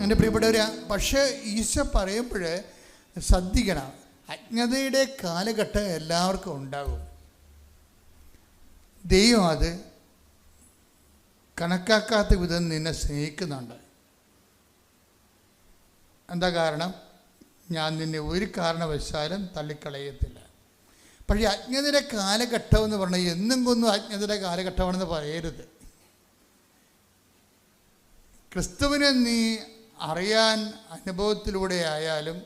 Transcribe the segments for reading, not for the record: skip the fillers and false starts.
എൻ്റെ പ്രിയപ്പെട്ടവരെ, പക്ഷേ ഈശോ പറയുമ്പോൾ ശ്രദ്ധിക്കണം, അജ്ഞതയുടെ കാലഘട്ടം എല്ലാവർക്കും ഉണ്ടാകും. ദൈവം അത് കണക്കാക്കാത്ത വിധം നിന്നെ സ്നേഹിക്കുന്നുണ്ട്. എന്താ കാരണം? ഞാൻ നിന്നെ ഒരു കാരണവശാലും തള്ളിക്കളയത്തില്ല. പക്ഷേ അജ്ഞതയുടെ കാലഘട്ടം എന്ന് പറഞ്ഞാൽ എന്നും കൊന്നും അജ്ഞതയുടെ കാലഘട്ടമാണെന്ന് പറയരുത്. ക്രിസ്തുവിനെ നീ അറിയാൻ അനുഭവത്തിലൂടെ ആയാലും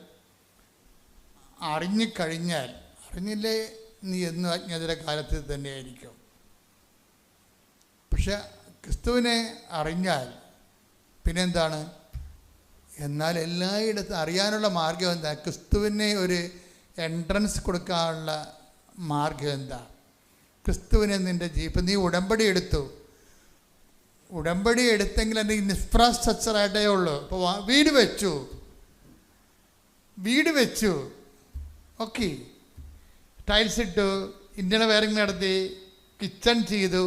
അറിഞ്ഞിക്കഴിഞ്ഞാൽ, അറിഞ്ഞില്ലേ നീ എന്നും അജ്ഞതയുടെ കാലത്ത് തന്നെയായിരിക്കും. പക്ഷെ ക്രിസ്തുവിനെ അറിഞ്ഞാൽ പിന്നെന്താണ്? എന്നാൽ എല്ലായിടത്തും അറിയാനുള്ള മാർഗം എന്താ? ക്രിസ്തുവിനെ ഒരു എൻട്രൻസ് കൊടുക്കാനുള്ള മാർഗം എന്താ? ക്രിസ്തുവിനെ നിൻ്റെ ജീവിതം, നീ ഉടമ്പടി എടുത്തു, ഉടമ്പടി എടുത്തെങ്കിൽ എൻ്റെ ഇൻഫ്രാസ്ട്രക്ചറായിട്ടേ ഉള്ളൂ. ഇപ്പോൾ വീട് വെച്ചു ഓക്കെ, ടൈൽസ് ഇട്ടു, ഇൻ്റർണൽ വയറിങ് നടത്തി, കിച്ചൺ ചെയ്തു,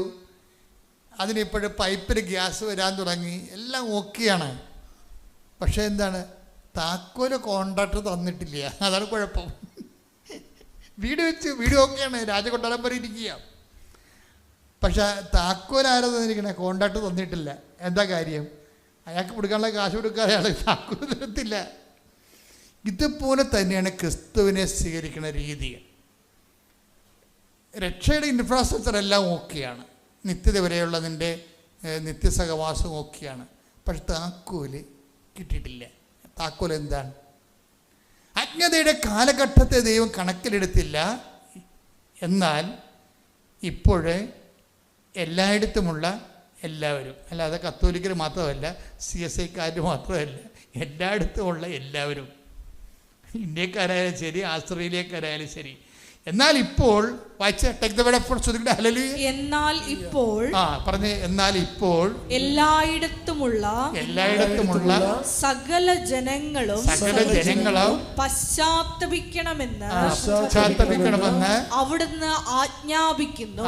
അതിനിപ്പോഴും പൈപ്പിൽ ഗ്യാസ് വരാൻ തുടങ്ങി, എല്ലാം ഓക്കെയാണ്. പക്ഷേ എന്താണ്? താക്കോല് കോൺട്രാക്ടർ തന്നിട്ടില്ല, അതാണ് കുഴപ്പം. വീട് വെച്ച്, വീട് ഓക്കെയാണ്, രാജകൊട്ടാരം വരെ ഇരിക്കുക, പക്ഷെ താക്കോൽ ആരാ തന്നിരിക്കണേ? കോൺട്രാക്ടർ തന്നിട്ടില്ല. എന്താ കാര്യം? അയാൾക്ക് കൊടുക്കാനുള്ള കാശ് കൊടുക്കാതെ അയാൾ താക്കോൽ തരത്തില്ല. ഇതുപോലെ തന്നെയാണ് ക്രിസ്തുവിനെ സ്വീകരിക്കുന്ന രീതി. രക്ഷയുടെ ഇൻഫ്രാസ്ട്രക്ചർ എല്ലാം ഓക്കെയാണ്, നിത്യത വരെയുള്ള നിൻ്റെ നിത്യസഹവാസം ഓക്കെയാണ്, പക്ഷെ താക്കോല് കിട്ടിയിട്ടില്ല. താക്കോൽ എന്താണ്? അജ്ഞതയുടെ കാലഘട്ടത്തെ ദൈവം കണക്കിലെടുത്തില്ല. എന്നാൽ ഇപ്പോഴേ എല്ലായിടത്തുമുള്ള എല്ലാവരും, അല്ലാതെ കത്തോലിക്കർ മാത്രമല്ല, CSIക്കാർ മാത്രമല്ല, എല്ലായിടത്തുമുള്ള എല്ലാവരും, ഇന്ത്യക്കാരായാലും ശരി, ആസ്ട്രേലിയക്കാരായാലും ശരി. എന്നാൽ ഇപ്പോൾ എന്നാൽ ഇപ്പോൾ എന്നാൽ ഇപ്പോൾ എല്ലായിടത്തുമുള്ള സകല ജനങ്ങളും പശ്ചാത്തപിക്കണമെന്ന് അവിടുന്ന് ആജ്ഞാപിക്കുന്നു.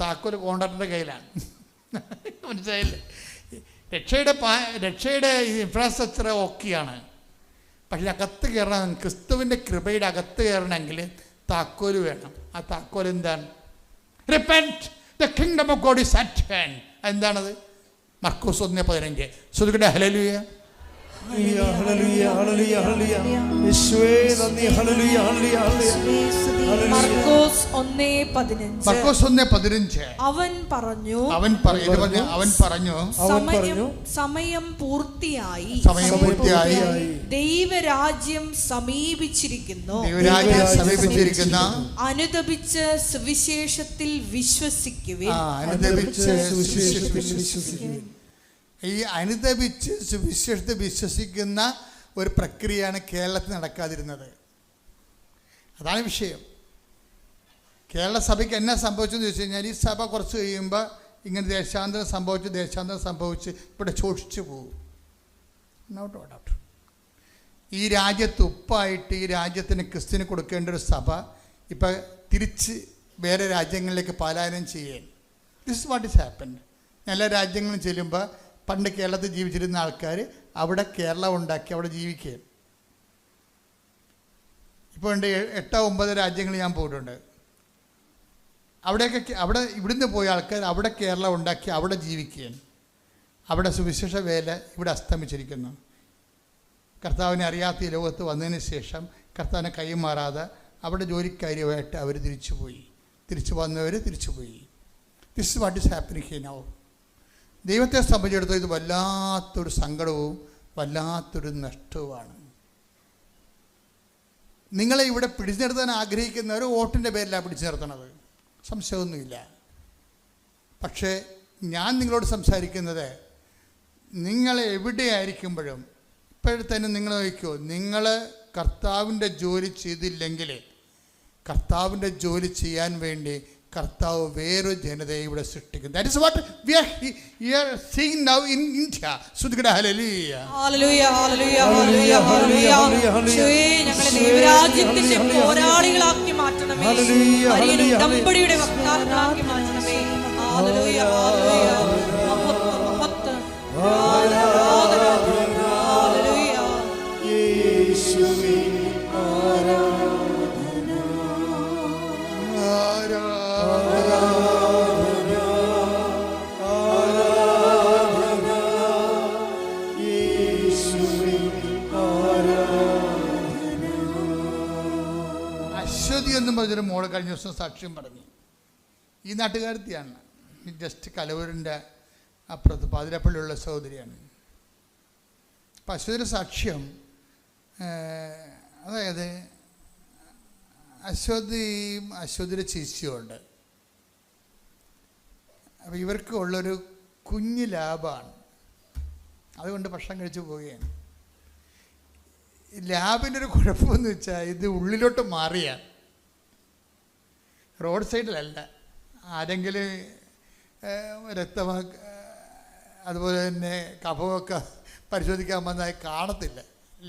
താക്കോല് കോൺട്രാക്ടറുടെ കയ്യിലാണ്. മനസ്സിലായില്ലേ? രക്ഷയുടെ ഇൻഫ്രാസ്ട്രക്ചർ ഓക്കെയാണ്, പക്ഷെ അകത്ത് കയറണം, ക്രിസ്തുവിൻ്റെ കൃപയുടെ അകത്ത് കയറണമെങ്കിൽ താക്കോല് വേണം. ആ താക്കോൽ എന്താണ്? Repent, the kingdom of God is at hand. എന്താണത്? മർക്കോസ് 1:15. ശ്രുതിക്കട്ടെ ഹല്ലേലൂയ. മർക്കോസ് 1:15. അവൻ പറഞ്ഞു സമയം പൂർത്തിയായി, ദൈവരാജ്യം സമീപിച്ചിരിക്കുന്നു, അനുതപിച്ച് സുവിശേഷത്തിൽ വിശ്വസിക്കുവിൻ. ഈ അനുതപിച്ച് സുവിശേഷത്തിൽ വിശ്വസിക്കുന്ന ഒരു പ്രക്രിയയാണ് കേരളത്തിൽ നടക്കാതിരുന്നത്. അതാണ് വിഷയം. കേരള സഭയ്ക്ക് എന്നാ സംഭവിച്ചെന്ന് ചോദിച്ചു കഴിഞ്ഞാൽ, ഈ സഭ കുറച്ച് കഴിയുമ്പോൾ ഇങ്ങനെ ദേശാന്തരം സംഭവിച്ച് ഇവിടെ ശോഷിച്ചു പോകും. No doubt. ഈ രാജ്യത്ത് ഉപ്പായിട്ട് ഈ രാജ്യത്തിന് ക്രിസ്തുവിന് കൊടുക്കേണ്ട ഒരു സഭ ഇപ്പം തിരിച്ച് വേറെ രാജ്യങ്ങളിലേക്ക് പലായനം ചെയ്യാൻ. This is what is happened. എല്ലാ രാജ്യങ്ങളും ചെല്ലുമ്പോൾ പണ്ട് കേരളത്തിൽ ജീവിച്ചിരുന്ന ആൾക്കാർ അവിടെ കേരളം ഉണ്ടാക്കി അവിടെ ജീവിക്കുകയാണ്. ഇപ്പോൾ ഉണ്ട് 8-9 രാജ്യങ്ങൾ ഞാൻ പോയിട്ടുണ്ട്. അവിടെ ഇവിടുന്ന് പോയ ആൾക്കാർ അവിടെ കേരളം ഉണ്ടാക്കി അവിടെ ജീവിക്കുകയാണ്. അവിടെ സുവിശേഷ വേല ഇവിടെ അസ്തമിച്ചിരിക്കുന്നു. കർത്താവിനെ അറിയാത്ത ഈ ലോകത്ത് വന്നതിന് ശേഷം കർത്താവിനെ കൈമാറാതെ അവിടെ ജോലിക്കാര്യമായിട്ട് അവർ തിരിച്ചു വന്നവർ തിരിച്ചുപോയി. This is what is happening here now. ദൈവത്തെ സംബന്ധിച്ചിടത്തോളം ഇത് വല്ലാത്തൊരു സങ്കടവും വല്ലാത്തൊരു നഷ്ടവുമാണ്. നിങ്ങളെ ഇവിടെ പിടിച്ചു നിർത്താൻ ആഗ്രഹിക്കുന്നവർ വോട്ടിൻ്റെ പേരിലാണ് പിടിച്ചു നിർത്തണത്, സംശയമൊന്നുമില്ല. പക്ഷേ ഞാൻ നിങ്ങളോട് സംസാരിക്കുന്നത്, നിങ്ങൾ എവിടെയായിരിക്കുമ്പോഴും ഇപ്പോഴത്തന്നെ നിങ്ങൾ നോക്കിക്കോ, നിങ്ങൾ കർത്താവിൻ്റെ ജോലി ചെയ്തില്ലെങ്കിൽ കർത്താവിൻ്റെ ജോലി ചെയ്യാൻ വേണ്ടി കർത്താവ് വേറൊരു ജനതയെ ഇവിടെ സൃഷ്ടിക്കുന്നു. That is what we are seeing now in India. സുധികട ഹല്ലേലൂയ. ഹല്ലേലൂയ ഹല്ലേലൂയ ഹല്ലേലൂയ ഹല്ലേലൂയ. യേശുവേ, ഞങ്ങളെ ദൈവരാജ്യത്തിന്റെ പോരാളികളാക്കി മാറ്റണമേ. ഹല്ലേലൂയ. ഉടമ്പടിയുടെ വക്താക്കളാക്കി മാറ്റണമേ. ഹല്ലേലൂയ ഹല്ലേലൂയ. മഹത്വം മഹത്വം. എന്ന് പറഞ്ഞൊരു മോള് കഴിഞ്ഞ ദിവസം സാക്ഷ്യം പറഞ്ഞു. ഈ നാട്ടുകാരത്തിയാണ്, ജസ്റ്റ് കലവൂരിൻ്റെ അപ്പുറത്ത് പാതിരപ്പള്ളിയുള്ള സഹോദരിയാണ്. അപ്പം അശ്വതിയുടെ സാക്ഷ്യം, അതായത് അശ്വതിയുടെ ചേച്ചിയുണ്ട്. അപ്പോൾ ഇവർക്ക് ഉള്ളൊരു കുഞ്ഞ് ലാബാണ്, അതുകൊണ്ട് ഭക്ഷണം കഴിച്ച് പോവുകയാണ്. ലാബിൻ്റെ ഒരു കുഴപ്പമെന്ന് വെച്ചാൽ ഇത് ഉള്ളിലോട്ട് മാറിയ റോഡ് സൈഡിലല്ല, ആരെങ്കിലും രക്തം അതുപോലെ തന്നെ കഫമൊക്കെ പരിശോധിക്കാൻ വന്നാൽ കാണത്തില്ല,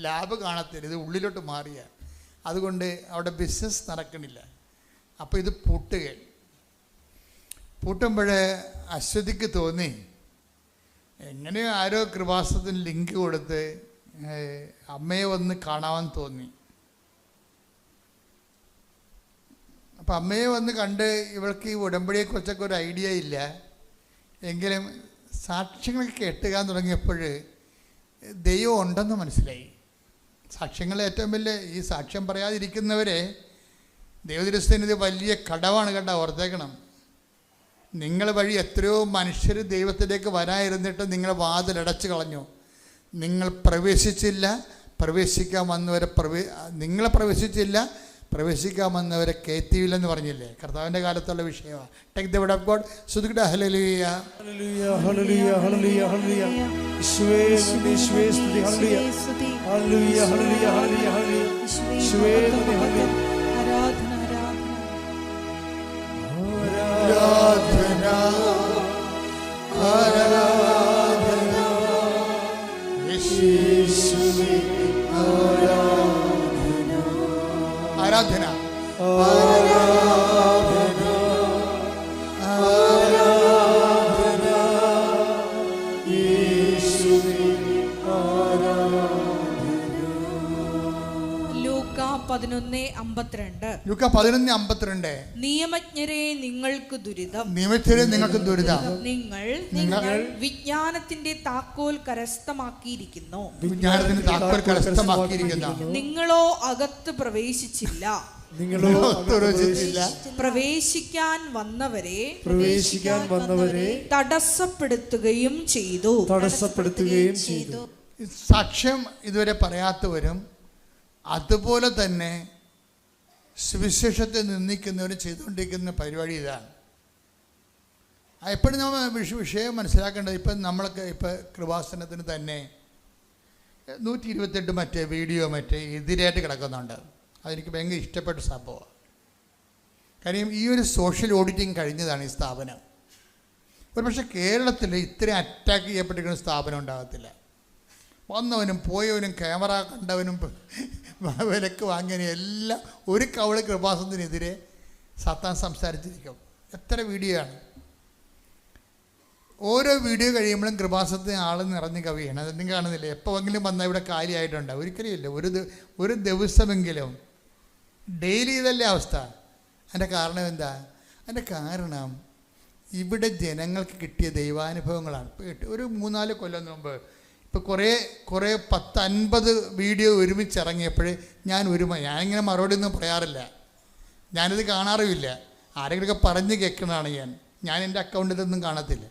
ലാബ് കാണത്തില്ല, ഇത് ഉള്ളിലോട്ട് മാറിയ, അതുകൊണ്ട് അവിടെ ബിസിനസ് നടക്കണില്ല. അപ്പോൾ ഇത് പൂട്ടുമ്പോൾ അശ്വതിക്ക് തോന്നി എങ്ങനെയോ ആരോ കൃപാസനത്തിന് ലിങ്ക് കൊടുത്ത് അമ്മയെ വന്ന് കാണാമെന്ന് തോന്നി. അപ്പം അമ്മയെ വന്ന് കണ്ട് ഇവൾക്ക് ഈ ഉടമ്പടിയെക്കുറിച്ചൊക്കെ ഒരു ഐഡിയ ഇല്ല, എങ്കിലും സാക്ഷ്യങ്ങളൊക്കെ കേട്ടുകാൻ തുടങ്ങിയപ്പോൾ ദൈവം ഉണ്ടെന്ന് മനസ്സിലായി. സാക്ഷ്യങ്ങൾ ഏറ്റവും വലിയ ഈ സാക്ഷ്യം പറയാതിരിക്കുന്നവരെ ദൈവദൃശ്യത്തിന് ഇത് വലിയ കടവാണ് കേട്ടോ, ഓർത്തേക്കണം. നിങ്ങൾ വഴി എത്രയോ മനുഷ്യർ ദൈവത്തിലേക്ക് വരാതിരുന്നിട്ട് നിങ്ങൾ വാതിലടച്ചു കളഞ്ഞു. നിങ്ങൾ പ്രവേശിച്ചില്ല, പ്രവേശിക്കാൻ വന്നവരെ നിങ്ങളെ പ്രവേശിച്ചില്ല, പ്രവേശിക്കാൻ വന്നവരെ കയറ്റിയില്ലെന്ന് പറഞ്ഞില്ലേ? കർത്താവിൻ്റെ കാലത്തുള്ള വിഷയമാണ്. Take the word of God. സ്തുതിക്കട്ടെ. ഹല്ലേലൂയ ഹല്ലേലൂയ ഹല്ലേലൂയ ഹല്ലേലൂയ ഹല്ലേലൂയ. യേശുവേ യേശുവേ സ്തുതി. ഹല്ലേലൂയ ഹല്ലേലൂയ ഹല്ലേലൂയ ഹല്ലേലൂയ ഹല്ലേലൂയ. യേശുവേ സ്തുതി. ഹല്ലേലൂയ. ആരാധന ആരാധന യേശുവേ ആരാധന ആരാധന ആരാധന യേശുവേ ആരാധന. ലൂക്ക 11:52. ലൂക്ക 11:52. നിയമജ്ഞരെ നിങ്ങൾക്ക് ദുരിതം, നിയമജ്ഞരെ നിങ്ങൾക്ക് ദുരിതം, നിങ്ങൾ വിജ്ഞാനത്തിന്റെ താക്കോൽ കരസ്ഥമാക്കിയിരിക്കുന്നു, വിജ്ഞാനത്തിന്റെ താക്കോൽ കരസ്ഥമാക്കിയിരിക്കുന്നു. നിങ്ങളോ അകത്ത് പ്രവേശിച്ചില്ല, പ്രവേശിക്കാൻ വന്നവരെ തടസ്സപ്പെടുത്തുകയും ചെയ്തു. സാക്ഷ്യം ഇതുവരെ പറയാത്തവരും അതുപോലെ തന്നെ സുവിശേഷത്തെ നിന്ദിക്കുന്നവരും ചെയ്തുകൊണ്ടിരിക്കുന്ന പരിപാടി ഇതാണ്. എപ്പോഴും നമ്മൾ വിഷയം മനസ്സിലാക്കേണ്ടത്, ഇപ്പം നമ്മളൊക്കെ ഇപ്പം കൃപാസനത്തിന് തന്നെ 128 മറ്റേ വീഡിയോ എതിരായിട്ട് കിടക്കുന്നുണ്ട്. അതെനിക്ക് ഭയങ്കര ഇഷ്ടപ്പെട്ട സംഭവമാണ്. കാര്യം ഈ ഒരു സോഷ്യൽ ഓഡിറ്റിങ് കഴിഞ്ഞതാണ് ഈ സ്ഥാപനം. ഒരു പക്ഷേ കേരളത്തിൽ ഇത്രയും അറ്റാക്ക് ചെയ്യപ്പെട്ടിരിക്കുന്ന സ്ഥാപനം ഉണ്ടാകത്തില്ല. വന്നവനും പോയവനും ക്യാമറ കണ്ടവനും വിലക്ക് വാങ്ങിയവനും എല്ലാം ഒരു കവള് കൃപാസനത്തിനെതിരെ സാത്താൻ സംസാരിച്ചിരിക്കും. എത്ര വീഡിയോ ആണ്! ഓരോ വീഡിയോ കഴിയുമ്പോഴും കൃപാസനത്തിന് ആൾ നിറഞ്ഞ് കവിയാണ്. അതൊന്നും കാണുന്നില്ല. എപ്പോഴെങ്കിലും വന്നാൽ ഇവിടെ കാര്യമായിട്ടുണ്ട്? ഒരിക്കലും ഇല്ല. ഒരു ദിവസമെങ്കിലും ഡെയിലി ഇതല്ലേ അവസ്ഥ. അതിൻ്റെ കാരണം എന്താ? അതിൻ്റെ കാരണം ഇവിടെ ജനങ്ങൾക്ക് കിട്ടിയ ദൈവാനുഭവങ്ങളാണ്. ഒരു 3-4 കൊല്ലം മുമ്പ് ഇപ്പോൾ കുറേ 10-50 വീഡിയോ ഒരുമിച്ചിറങ്ങിയപ്പോൾ ഞാനിങ്ങനെ മറുപടി ഒന്നും പറയാറില്ല. ഞാനിത് കാണാറുമില്ല. ആരെങ്കിലുമൊക്കെ പറഞ്ഞ് കേൾക്കുന്നതാണ് ഞാൻ എൻ്റെ അക്കൗണ്ടിലൊന്നും കാണത്തില്ല,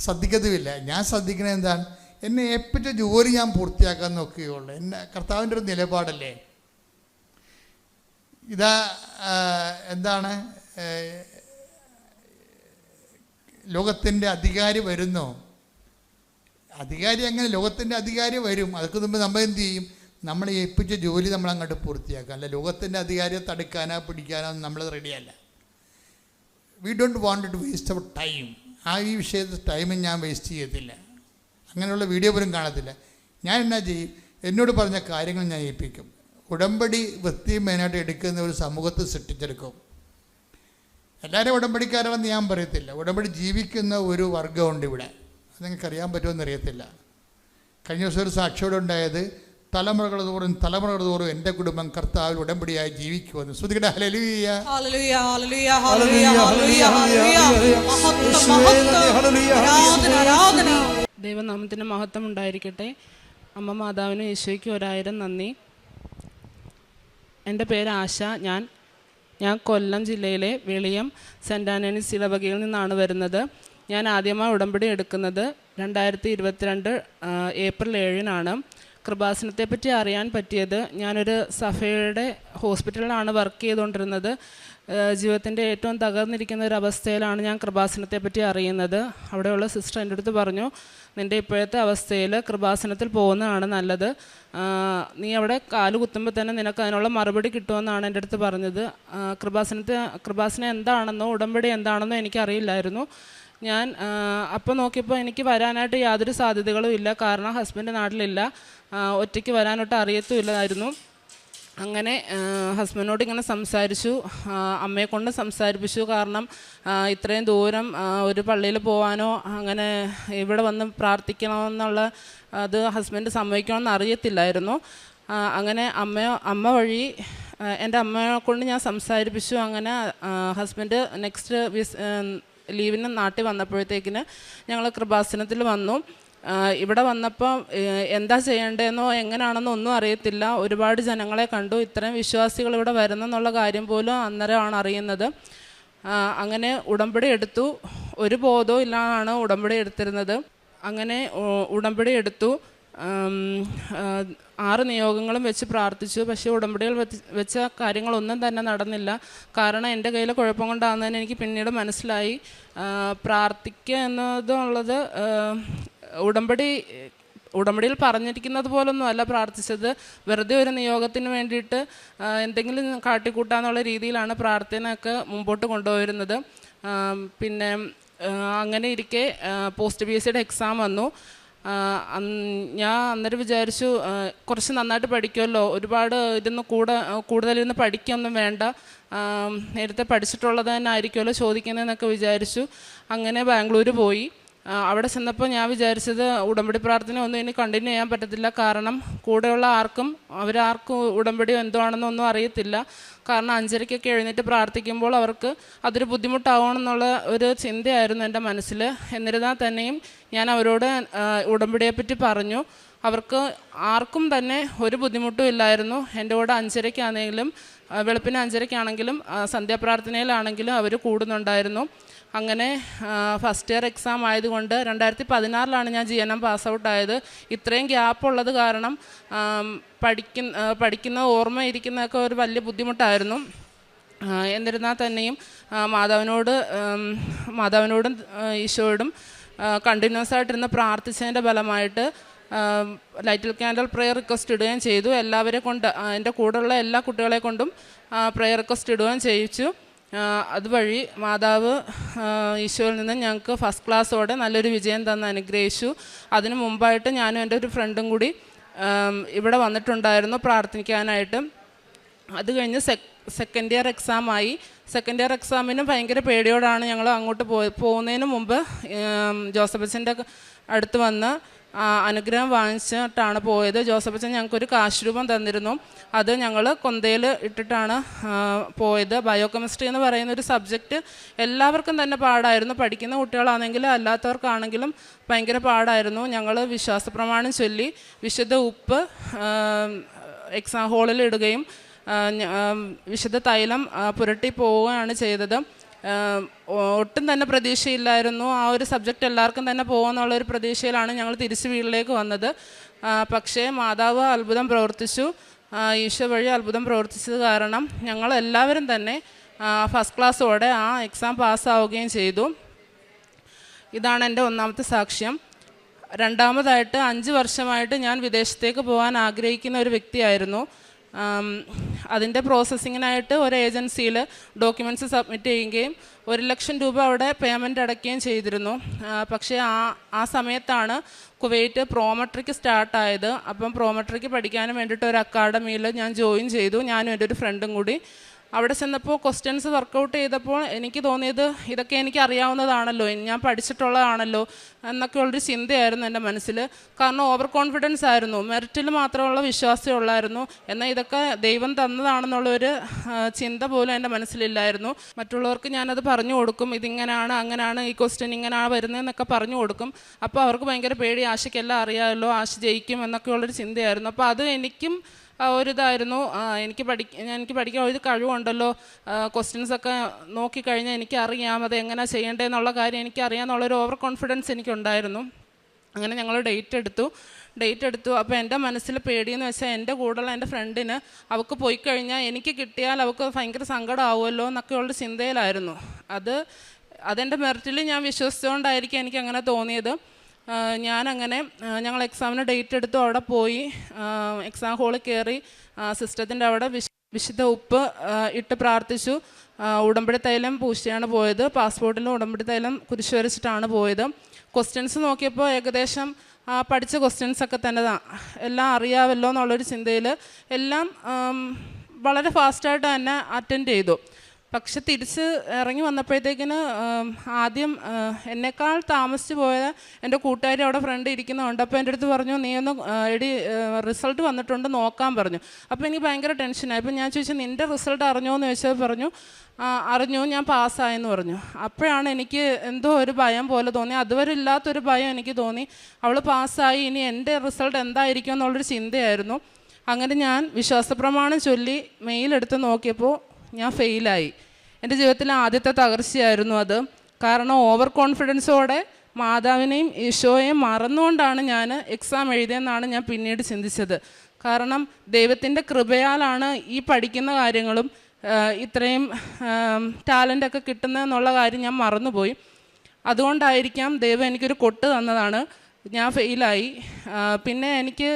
ശ്രദ്ധിക്കത്തുമില്ല. ഞാൻ ശ്രദ്ധിക്കണത് എന്താണ്? എന്നെ ഏൽപ്പിച്ച ജോലി ഞാൻ പൂർത്തിയാക്കാൻ നോക്കുകയുള്ളൂ. കർത്താവിൻ്റെ ഒരു നിലപാടല്ലേ ഇതാ. എന്താണ്, ലോകത്തിൻ്റെ അധികാരി വരുന്നു. അധികാരി അങ്ങനെ ലോകത്തിൻ്റെ അധികാരി വരും. അതൊക്കെ മുമ്പ് നമ്മൾ എന്ത് ചെയ്യും? നമ്മളെ ഏൽപ്പിച്ച ജോലി നമ്മൾ അങ്ങോട്ട് പൂർത്തിയാക്കുക. അല്ല ലോകത്തിൻ്റെ അധികാരിയെ തടുക്കാനോ പിടിക്കാനോ നമ്മൾ റെഡിയല്ല. We don't want to waste our time. ഈ വിഷയത്തിൽ ടൈമും ഞാൻ വേസ്റ്റ് ചെയ്യത്തില്ല. അങ്ങനെയുള്ള വീഡിയോ പോലും കാണത്തില്ല. ഞാൻ എന്നാ ചെയ്യും? എന്നോട് പറഞ്ഞ കാര്യങ്ങൾ ഞാൻ ഏൽപ്പിക്കും. ഉടമ്പടി വൃത്തിയും മെയിനായിട്ട് എടുക്കുന്ന ഒരു സമൂഹത്തെ സൃഷ്ടിച്ചെടുക്കും. എല്ലാവരും ഉടമ്പടിക്കാരാണെന്ന് ഞാൻ പറയത്തില്ല. ഉടമ്പടി ജീവിക്കുന്ന ഒരു വർഗമുണ്ട് ഇവിടെ. അത് നിങ്ങൾക്കറിയാൻ പറ്റുമെന്ന് അറിയത്തില്ല. കഴിഞ്ഞ ദിവസം ഒരു സാക്ഷിയോടെ ഉണ്ടായത്, തലമുറകൾ തോറും എൻ്റെ കുടുംബം കർത്താവിൽ ഉടമ്പടിയായി ജീവിക്കുമെന്ന്. ശ്രുതികട ഹല്ലേലൂയ. ദൈവനാമത്തിന് മഹത്വം ഉണ്ടായിരിക്കട്ടെ. അമ്മ മാതാവിനും യേശോയ്ക്ക് 1000 നന്ദി. എൻ്റെ പേര് ആശ. ഞാൻ ഞാൻ കൊല്ലം ജില്ലയിലെ വെളിയം സെൻറ് ആൻ്റണീസ് ഇടവകയിൽ നിന്നാണ് വരുന്നത്. ഞാൻ ആദ്യമായി ഉടമ്പടി എടുക്കുന്നത് 2022 ഏപ്രിൽ 7-നാണ്. കൃപാസനത്തെപ്പറ്റി അറിയാൻ പറ്റിയത്, ഞാനൊരു സഭയുടെ ഹോസ്പിറ്റലിലാണ് വർക്ക് ചെയ്തുകൊണ്ടിരുന്നത്. ജീവിതത്തിൻ്റെ ഏറ്റവും തകർന്നിരിക്കുന്ന ഒരു അവസ്ഥയിലാണ് ഞാൻ കൃപാസനത്തെപ്പറ്റി അറിയുന്നത്. അവിടെയുള്ള സിസ്റ്റർ എൻ്റെ അടുത്ത് പറഞ്ഞു, നിൻ്റെ ഇപ്പോഴത്തെ അവസ്ഥയിൽ കൃപാസനത്തിൽ പോകുന്നതാണ് നല്ലത്, നീ അവിടെ കാല് കുത്തുമ്പോൾ തന്നെ നിനക്ക് അതിനുള്ള മറുപടി കിട്ടുമെന്നാണ് എൻ്റെ അടുത്ത് പറഞ്ഞത്. കൃപാസനം എന്താണെന്നോ ഉടമ്പടി എന്താണെന്നോ എനിക്കറിയില്ലായിരുന്നു. ഞാൻ അപ്പോൾ നോക്കിയപ്പോൾ എനിക്ക് വരാനായിട്ട് യാതൊരു സാധ്യതകളും ഇല്ല, കാരണം ഹസ്ബൻഡ് നാട്ടിലില്ല, ഒറ്റയ്ക്ക് വരാനൊട്ട് അറിയത്തുമില്ലായിരുന്നു. അങ്ങനെ ഹസ്ബൻഡിനോട് ഇങ്ങനെ സംസാരിച്ചു, അമ്മയെ കൊണ്ട് സംസാരിപ്പിച്ചു. കാരണം ഇത്രയും ദൂരം ഒരു പള്ളിയിൽ പോകാനോ അങ്ങനെ ഇവിടെ വന്ന് പ്രാർത്ഥിക്കണമെന്നുള്ള അത് ഹസ്ബൻഡ് സമ്മതിക്കണമെന്ന് അറിയത്തില്ലായിരുന്നു. അങ്ങനെ അമ്മ വഴി എൻ്റെ അമ്മയെ കൊണ്ട് ഞാൻ സംസാരിപ്പിച്ചു. അങ്ങനെ ഹസ്ബൻഡ് നെക്സ്റ്റ് ലീവിന് നാട്ടിൽ വന്നപ്പോഴത്തേക്കിന് ഞങ്ങൾ കൃപാസനത്തിൽ വന്നു. ഇവിടെ വന്നപ്പോൾ എന്താ ചെയ്യേണ്ടതെന്നോ എങ്ങനെയാണെന്നോ ഒന്നും അറിയത്തില്ല. ഒരുപാട് ജനങ്ങളെ കണ്ടു. ഇത്രയും വിശ്വാസികൾ ഇവിടെ വരുന്നെന്നുള്ള കാര്യം പോലും അന്നേരമാണ് അറിയുന്നത്. അങ്ങനെ ഉടമ്പടി എടുത്തു. ഒരു ബോധവും ഇല്ലാതാണ് ഉടമ്പടി എടുത്തിരുന്നത്. അങ്ങനെ ഉടമ്പടി എടുത്തു. 6 നിയോഗങ്ങളും വെച്ച് പ്രാർത്ഥിച്ചു. പക്ഷേ ഉടമ്പടികൾ വെച്ച കാര്യങ്ങളൊന്നും തന്നെ നടന്നില്ല. കാരണം എൻ്റെ കയ്യിൽ കുഴപ്പം കൊണ്ടാകുന്നതിന് എനിക്ക് പിന്നീട് മനസ്സിലായി. പ്രാർത്ഥിക്കുക എന്നതുള്ളത് ഉടമ്പടിയിൽ പറഞ്ഞിരിക്കുന്നത് പോലൊന്നും അല്ല പ്രാർത്ഥിച്ചത്. വെറുതെ ഒരു നിയോഗത്തിന് വേണ്ടിയിട്ട് എന്തെങ്കിലും കാട്ടിക്കൂട്ടാന്നുള്ള രീതിയിലാണ് പ്രാർത്ഥനയൊക്കെ മുമ്പോട്ട് കൊണ്ടുപോയിരുന്നത്. പിന്നെ അങ്ങനെ ഇരിക്കെ പോസ്റ്റ് PSCയുടെ എക്സാം വന്നു. ഞാൻ അന്നേരം വിചാരിച്ചു, കുറച്ച് നന്നായിട്ട് പഠിക്കുമല്ലോ, ഒരുപാട് കൂടുതലിരുന്ന് പഠിക്കൊന്നും വേണ്ട, നേരത്തെ പഠിച്ചിട്ടുള്ളത് തന്നെ ആയിരിക്കുമല്ലോ ചോദിക്കുന്നതെന്നൊക്കെ വിചാരിച്ചു. അങ്ങനെ ബാംഗ്ലൂർ പോയി. അവിടെ ചെന്നപ്പോൾ ഞാൻ വിചാരിച്ചത് ഉടമ്പടി പ്രാർത്ഥന ഒന്നും ഇനി കണ്ടിന്യൂ ചെയ്യാൻ പറ്റത്തില്ല. കാരണം കൂടെയുള്ള അവരാർക്കും ഉടമ്പടി എന്താണെന്നൊന്നും അറിയത്തില്ല. കാരണം 5:30 എഴുന്നേറ്റ് പ്രാർത്ഥിക്കുമ്പോൾ അവർക്ക് അതൊരു ബുദ്ധിമുട്ടാവണമെന്നുള്ള ഒരു ചിന്തയായിരുന്നു എൻ്റെ മനസ്സിൽ. എന്നിരുന്നാൽ തന്നെയും ഞാൻ അവരോട് ഉടമ്പടിയെപ്പറ്റി പറഞ്ഞു. അവർക്ക് ആർക്കും തന്നെ ഒരു ബുദ്ധിമുട്ടും ഇല്ലായിരുന്നു. എൻ്റെ കൂടെ 5:30 വെളുപ്പിന് 5:30 സന്ധ്യാപ്രാർത്ഥനയിലാണെങ്കിലും അവർ കൂടുന്നുണ്ടായിരുന്നു. അങ്ങനെ ഫസ്റ്റ് ഇയർ എക്സാം ആയതുകൊണ്ട് 2016 ഞാൻ GNM പാസ് ഔട്ടായത്. ഇത്രയും ഗ്യാപ്പുള്ളത് കാരണം പഠിക്കുന്ന ഓർമ്മയിരിക്കുന്നതൊക്കെ ഒരു വലിയ ബുദ്ധിമുട്ടായിരുന്നു. എന്നിരുന്നാൽ തന്നെയും മാതാവിനോടും ഈശോയോടും കണ്ടിന്യൂസ് ആയിട്ടിരുന്ന് പ്രാർത്ഥിച്ചതിൻ്റെ ഫലമായിട്ട് ലൈറ്റിൽ ക്യാൻഡൽ പ്രെയർ റിക്വസ്റ്റ് ഇടുകയും ചെയ്തു. എല്ലാവരെ കൊണ്ട്, എൻ്റെ കൂടെയുള്ള എല്ലാ കുട്ടികളെ കൊണ്ടും പ്രെയർ റിക്വസ്റ്റ് ഇടുകയും ചെയ്യിച്ചു. അതുവഴി മാതാവ് ഈശോയിൽ നിന്ന് ഞങ്ങൾക്ക് ഫസ്റ്റ് ക്ലാസ്സോടെ നല്ലൊരു വിജയം തന്ന് അനുഗ്രഹിച്ചു. അതിനു മുമ്പായിട്ട് ഞാനും എൻ്റെ ഒരു ഫ്രണ്ടും കൂടി ഇവിടെ വന്നിട്ടുണ്ടായിരുന്നു പ്രാർത്ഥിക്കാനായിട്ട്. അത് കഴിഞ്ഞ് സെക്കൻഡ് ഇയർ എക്സാമായി. സെക്കൻഡ് ഇയർ എക്സാമിന് ഭയങ്കര പേടിയോടാണ് ഞങ്ങൾ അങ്ങോട്ട് പോകുന്നതിന് മുമ്പ് ജോസഫ് അച്ഛൻ്റെ അടുത്ത് വന്ന് അനുഗ്രഹം വാങ്ങിച്ചിട്ടാണ് പോയത്. ജോസഫ് അച്ഛൻ ഞങ്ങൾക്കൊരു കാശ് രൂപം തന്നിരുന്നു. അത് ഞങ്ങൾ കൊന്തയിൽ ഇട്ടിട്ടാണ് പോയത്. ബയോകെമിസ്ട്രി എന്ന് പറയുന്നൊരു സബ്ജക്റ്റ് എല്ലാവർക്കും തന്നെ പാടായിരുന്നു. പഠിക്കുന്ന കുട്ടികളാണെങ്കിലും അല്ലാത്തവർക്കാണെങ്കിലും ഭയങ്കര പാടായിരുന്നു. ഞങ്ങൾ വിശ്വാസപ്രമാണം ചൊല്ലി വിശുദ്ധ ഉപ്പ് എക്സാം ഹോളിൽ ഇടുകയും വിശുദ്ധ തൈലം പുരട്ടി പോവുകയാണ് ചെയ്തത്. ഒട്ടും തന്നെ പ്രതീക്ഷയില്ലായിരുന്നു. ആ ഒരു സബ്ജക്റ്റ് എല്ലാവർക്കും തന്നെ പോകുമെന്നുള്ളൊരു പ്രതീക്ഷയിലാണ് ഞങ്ങൾ തിരിച്ച് വീട്ടിലേക്ക് വന്നത്. പക്ഷേ മാതാവ് അത്ഭുതം പ്രവർത്തിച്ചു. ഈശോ വഴി അത്ഭുതം പ്രവർത്തിച്ചത് കാരണം ഞങ്ങളെല്ലാവരും തന്നെ ഫസ്റ്റ് ക്ലാസ്സോടെ ആ എക്സാം പാസ്സാവുകയും ചെയ്തു. ഇതാണ് എൻ്റെ ഒന്നാമത്തെ സാക്ഷ്യം. രണ്ടാമതായിട്ട് 5 വർഷമായിട്ട് ഞാൻ വിദേശത്തേക്ക് പോകാൻ ആഗ്രഹിക്കുന്ന ഒരു വ്യക്തിയായിരുന്നു. അതിൻ്റെ പ്രോസസ്സിങ്ങിനായിട്ട് ഒരു ഏജൻസിയിൽ ഡോക്യുമെൻറ്റ്സ് സബ്മിറ്റ് ചെയ്യുകയും 1 ലക്ഷം രൂപ അവിടെ പേയ്മെൻറ്റ് അടയ്ക്കുകയും ചെയ്തിരുന്നു. പക്ഷേ ആ സമയത്താണ് കുവൈറ്റ് പ്രോമെട്രിക്ക് സ്റ്റാർട്ടായത്. അപ്പം പ്രോമെട്രിക്ക് പഠിക്കാനും വേണ്ടിയിട്ട് ഒരു അക്കാഡമിയിൽ ഞാൻ ജോയിൻ ചെയ്തു, ഞാനും എൻ്റെ ഒരു ഫ്രണ്ടും കൂടി. അവിടെ ചെന്നപ്പോൾ ക്വസ്റ്റ്യൻസ് വർക്കൗട്ട് ചെയ്തപ്പോൾ എനിക്ക് തോന്നിയത് ഇതൊക്കെ എനിക്ക് അറിയാവുന്നതാണല്ലോ, ഞാൻ പഠിച്ചിട്ടുള്ളതാണല്ലോ എന്നൊക്കെയുള്ളൊരു ചിന്തയായിരുന്നു എൻ്റെ മനസ്സിൽ. കാരണം ഓവർ കോൺഫിഡൻസ് ആയിരുന്നു, മെറിറ്റിൽ മാത്രമുള്ള വിശ്വാസം ഉള്ളായിരുന്നു. എന്നാൽ ഇതൊക്കെ ദൈവം തന്നതാണെന്നുള്ളൊരു ചിന്ത പോലും എൻ്റെ മനസ്സിലില്ലായിരുന്നു. മറ്റുള്ളവർക്ക് ഞാനത് പറഞ്ഞു കൊടുക്കും, ഇതിങ്ങനെയാണ് അങ്ങനെയാണ്, ഈ ക്വസ്റ്റ്യൻ ഇങ്ങനെയാണ് വരുന്നതെന്നൊക്കെ പറഞ്ഞു കൊടുക്കും. അപ്പോൾ അവർക്ക് ഭയങ്കര പേടി, ആശയ്ക്കെല്ലാം അറിയാമല്ലോ, ആശ ജയിക്കും എന്നൊക്കെയുള്ളൊരു ചിന്തയായിരുന്നു. അപ്പോൾ അത് എനിക്കും ഒരിതായിരുന്നു. എനിക്ക് പഠിക്കാൻ ഒരു കഴിവുണ്ടല്ലോ, ക്വസ്റ്റ്യൻസൊക്കെ നോക്കിക്കഴിഞ്ഞാൽ എനിക്കറിയാം അത് എങ്ങനെയാണ് ചെയ്യേണ്ടതെന്നുള്ള കാര്യം എനിക്കറിയാമെന്നുള്ളൊരു ഓവർ കോൺഫിഡൻസ് എനിക്കുണ്ടായിരുന്നു. അങ്ങനെ ഞങ്ങൾ ഡേറ്റ് എടുത്തു. അപ്പോൾ എൻ്റെ മനസ്സിൽ പേടിയെന്ന് വെച്ചാൽ എൻ്റെ കൂടെയുള്ള എൻ്റെ ഫ്രണ്ടിന് അവൾക്ക് പോയി കഴിഞ്ഞാൽ എനിക്ക് കിട്ടിയാൽ അവൾക്ക് ഭയങ്കര സങ്കടമാവുമല്ലോ എന്നൊക്കെയുള്ള ചിന്തയിലായിരുന്നു. അതെൻ്റെ മെറിറ്റിൽ ഞാൻ വിശ്വസിച്ചുകൊണ്ടായിരിക്കും എനിക്കങ്ങനെ തോന്നിയത്. ഞങ്ങൾ എക്സാമിന് ഡേറ്റ് എടുത്തു, അവിടെ പോയി എക്സാം ഹോളിൽ കയറി സിസ്റ്റത്തിൻ്റെ അവിടെ വിശുദ്ധ ഉപ്പ് ഇട്ട് പ്രാർത്ഥിച്ചു. ഉടമ്പടി തൈലം പൂശിയാണ് പോയത്. പാസ്പോർട്ടിൽ ഉടമ്പടി തൈലം കുരിശ് വരച്ചിട്ടാണ് പോയത്. ക്വസ്റ്റ്യൻസ് നോക്കിയപ്പോൾ ഏകദേശം പഠിച്ച ക്വസ്റ്റ്യൻസൊക്കെ തന്നെ എല്ലാം അറിയാമല്ലോ എന്നുള്ളൊരു ചിന്തയിൽ എല്ലാം വളരെ ഫാസ്റ്റായിട്ട് തന്നെ അറ്റൻഡ് ചെയ്തു. പക്ഷെ തിരിച്ച് ഇറങ്ങി വന്നപ്പോഴത്തേക്കിന് ആദ്യം എന്നെക്കാൾ താമസിച്ച് പോയ എൻ്റെ കൂട്ടുകാരി അവിടെ ഫ്രണ്ട് ഇരിക്കുന്നുണ്ട്. അപ്പോൾ എൻ്റെ അടുത്ത് പറഞ്ഞു, നീ ഒന്ന് റിസൾട്ട് വന്നിട്ടുണ്ട് നോക്കാൻ പറഞ്ഞു. അപ്പോൾ എനിക്ക് ഭയങ്കര ടെൻഷനായി. അപ്പോൾ ഞാൻ ചോദിച്ചു, നിൻ്റെ റിസൾട്ട് അറിഞ്ഞോ എന്ന് ചോദിച്ചാൽ പറഞ്ഞു, അറിഞ്ഞു, ഞാൻ പാസ്സായെന്ന് പറഞ്ഞു. അപ്പോഴാണ് എനിക്ക് എന്തോ ഒരു ഭയം പോലെ തോന്നി. അതുവരെ ഇല്ലാത്തൊരു ഭയം എനിക്ക് തോന്നി. അവൾ പാസ്സായി, ഇനി എൻ്റെ റിസൾട്ട് എന്തായിരിക്കും എന്നുള്ളൊരു ചിന്തയായിരുന്നു. അങ്ങനെ ഞാൻ വിശ്വാസപ്രമാണം ചൊല്ലി മെയിലെടുത്ത് നോക്കിയപ്പോൾ ഞാൻ ഫെയിലായി. എൻ്റെ ജീവിതത്തിലെ ആദ്യത്തെ തകർച്ചയായിരുന്നു അത്. കാരണം ഓവർ കോൺഫിഡൻസോടെ മാതാവിനെയും ഈശോയെയും മറന്നുകൊണ്ടാണ് ഞാൻ എക്സാം എഴുതിയെന്നാണ് ഞാൻ പിന്നീട് ചിന്തിച്ചത്. കാരണം ദൈവത്തിൻ്റെ കൃപയാലാണ് ഈ പഠിക്കുന്ന കാര്യങ്ങളും ഇത്രയും ടാലൻ്റൊക്കെ കിട്ടുന്നതെന്നുള്ള കാര്യം ഞാൻ മറന്നുപോയി. അതുകൊണ്ടായിരിക്കാം ദൈവം എനിക്കൊരു കൊട്ട് തന്നതാണ്. ഞാൻ ഫെയിലായി. പിന്നെ എനിക്ക്